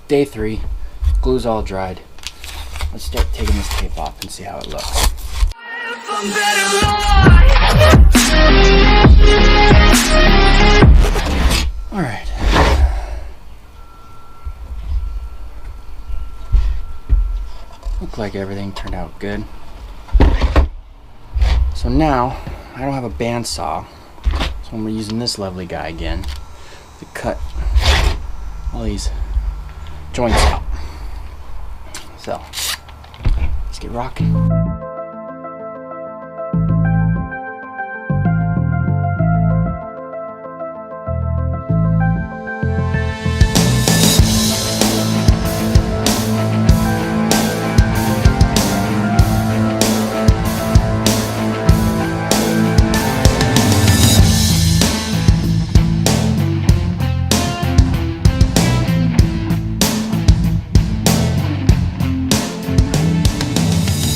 Day 3, glue's all dried. Let's start taking this tape off and see how it looks. All right. Looked like everything turned out good. So now, I don't have a bandsaw, so I'm using this lovely guy again to cut all these joints out. So, let's get rocking.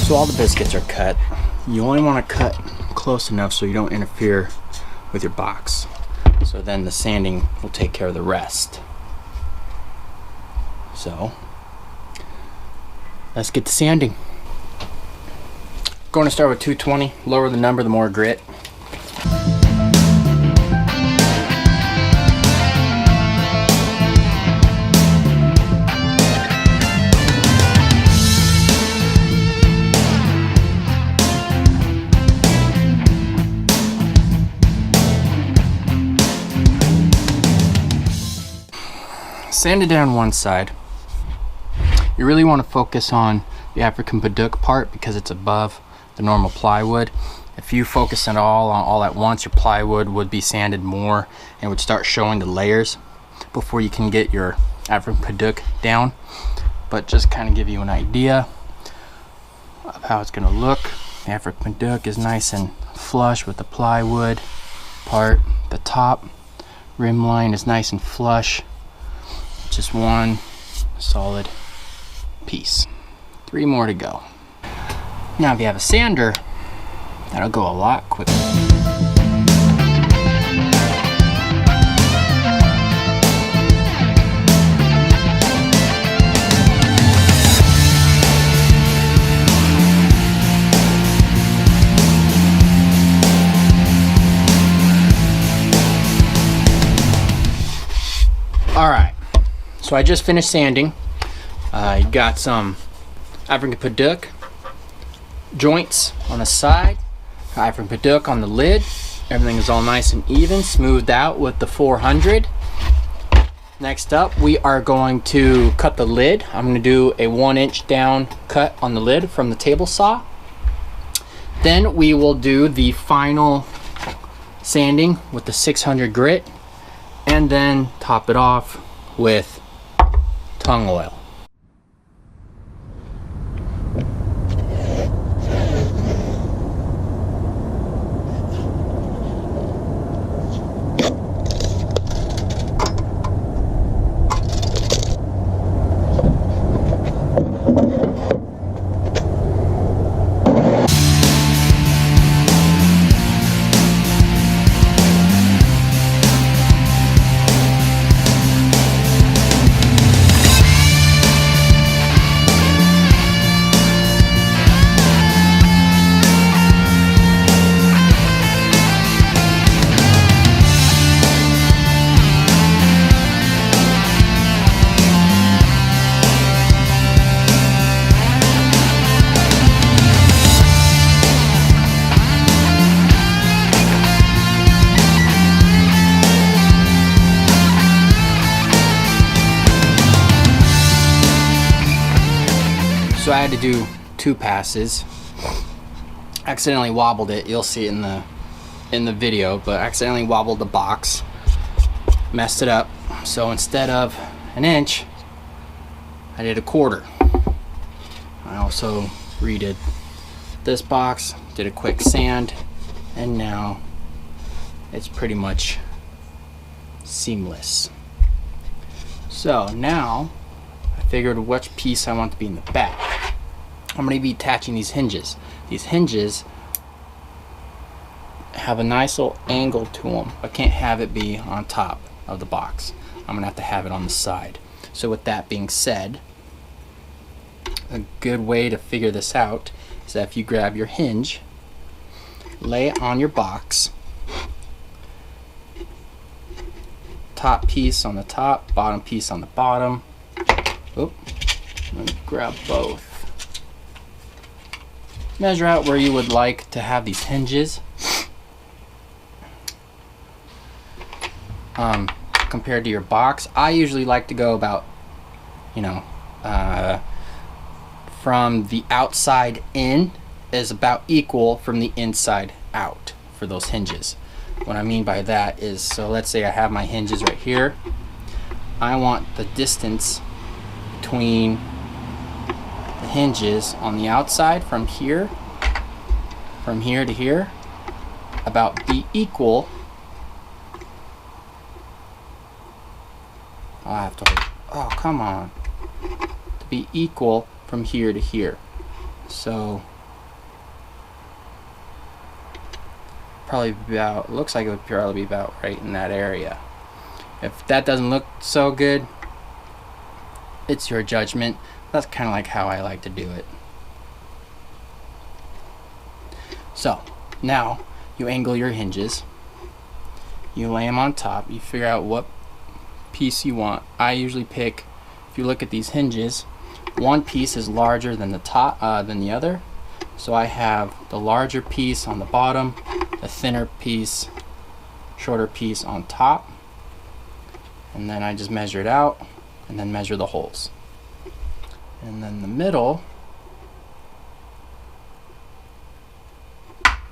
So all the biscuits are cut. You only want to cut close enough so you don't interfere with your box. So then the sanding will take care of the rest. So let's get to sanding. Going to start with 220. Lower the number, the more grit. Sand it down one side. You really want to focus on the African Padauk part because it's above the normal plywood. If you focus it all at once, your plywood would be sanded more and would start showing the layers before you can get your African Padauk down. But just kind of give you an idea of how it's going to look. The African Padauk is nice and flush with the plywood part. The top rim line is nice and flush. Just one solid piece. 3 more to go. Now if you have a sander, that'll go a lot quicker. All right. So I just finished sanding. I got some African Padauk joints on the side, African Padauk on the lid. Everything is all nice and even, smoothed out with the 400. Next up, we are going to cut the lid. I'm going to do a 1-inch down cut on the lid from the table saw. Then we will do the final sanding with the 600 grit, and then top it off with tung oil. So I had to do 2 passes. Accidentally wobbled it. You'll see it in the video, but accidentally wobbled the box. Messed it up. So instead of 1 inch, I did 1/4. I also redid this box, did a quick sand, and now it's pretty much seamless. So now I figured which piece I want to be in the back. I'm going to be attaching these hinges. These hinges have a nice little angle to them. I can't have it be on top of the box. I'm going to have it on the side. So with that being said, a good way to figure this out is that if you grab your hinge, lay it on your box, top piece on the top, bottom piece on the bottom. Oop, let me grab both. Measure out where you would like to have these hinges compared to your box. I usually like to go about, from the outside in is about equal from the inside out for those hinges. What I mean by that is, so let's say I have my hinges right here. I want the distance between the hinges on the outside from here to here about be equal. I have to, oh come on, to be equal from here to here. So probably about, looks like it would probably be about right in that area. If that doesn't look so good, it's your judgment. That's kind of like how I like to do it. So now you angle your hinges, you lay them on top, you figure out what piece you want. I usually pick, if you look at these hinges, one piece is larger than the top than the other, so I have the larger piece on the bottom, the thinner piece, shorter piece on top, and then I just measure it out and then measure the holes. And then the middle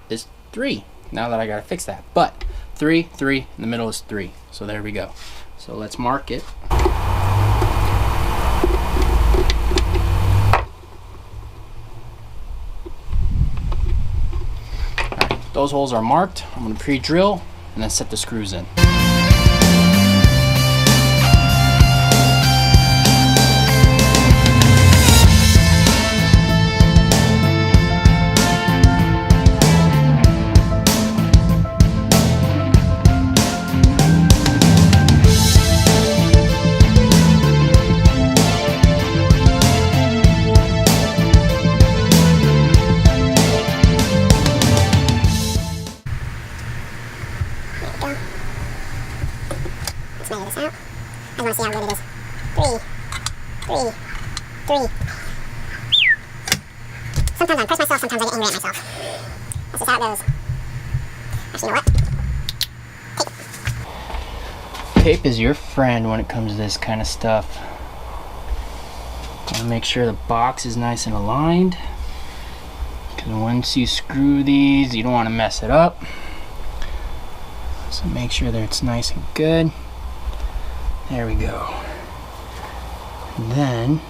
is 3. Now that I gotta fix that, but 3, in the middle is 3. So there we go. So let's mark it. Alright, those holes are marked. I'm gonna pre-drill and then set the screws in. Let's measure this out. I want to see how good it is. 3, 3, 3. Sometimes I impress myself, sometimes I get angry at myself. That's just how it goes. Actually, you know what? Tape is your friend when it comes to this kind of stuff. Gotta make sure the box is nice and aligned, because once you screw these, you don't want to mess it up. So make sure that it's nice and good. There we go. And then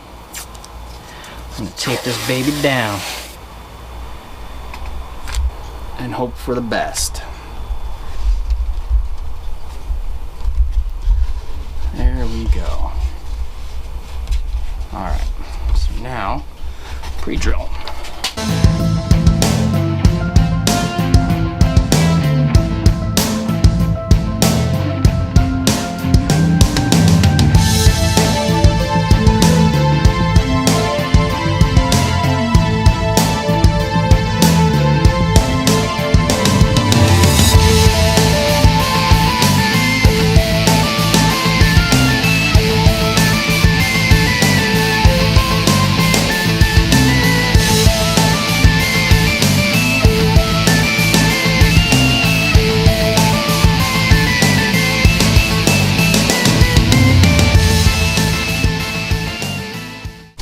I'm gonna tape this baby down and hope for the best. There we go. Alright, so now pre-drill.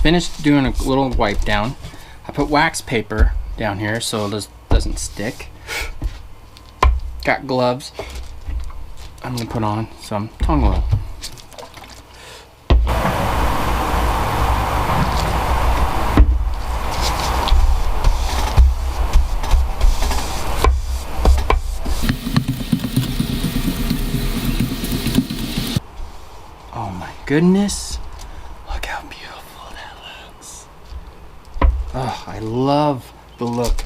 Finished doing a little wipe down. I put wax paper down here so this doesn't stick. Got gloves. I'm gonna put on some tongue oil. Oh my goodness. Look how beautiful that looks. Oh, I love the look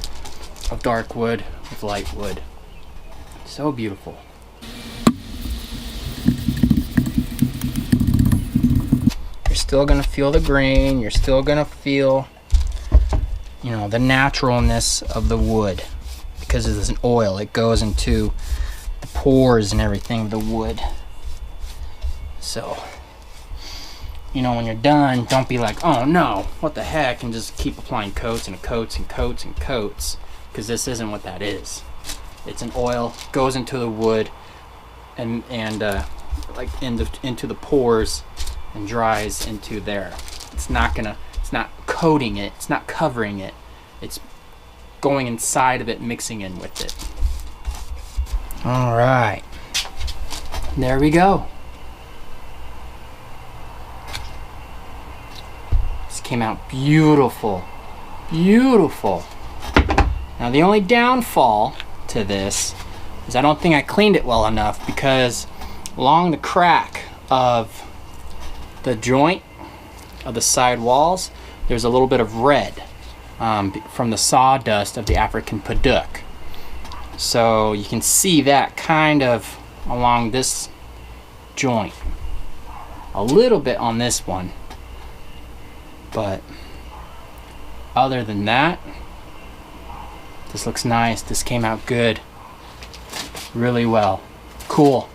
of dark wood with light wood. So beautiful. still gonna feel the grain. You're still gonna feel, you know, the naturalness of the wood, because it is an oil. It goes into the pores and everything of the wood. So, you know, when you're done, don't be like, oh no, what the heck, and just keep applying coats and coats and coats and coats, because this isn't what that is. It's an oil, goes into the wood and like into the pores and dries into there. It's not coating it, it's not covering it, it's going inside of it, mixing in with it. All right, there we go. This came out beautiful, beautiful. Now the only downfall to this is I don't think I cleaned it well enough, because along the crack of the joint of the side walls, there's a little bit of red from the sawdust of the African Padauk. So you can see that kind of along this joint, a little bit on this one, but other than that, this looks nice. This came out good, really well. Cool.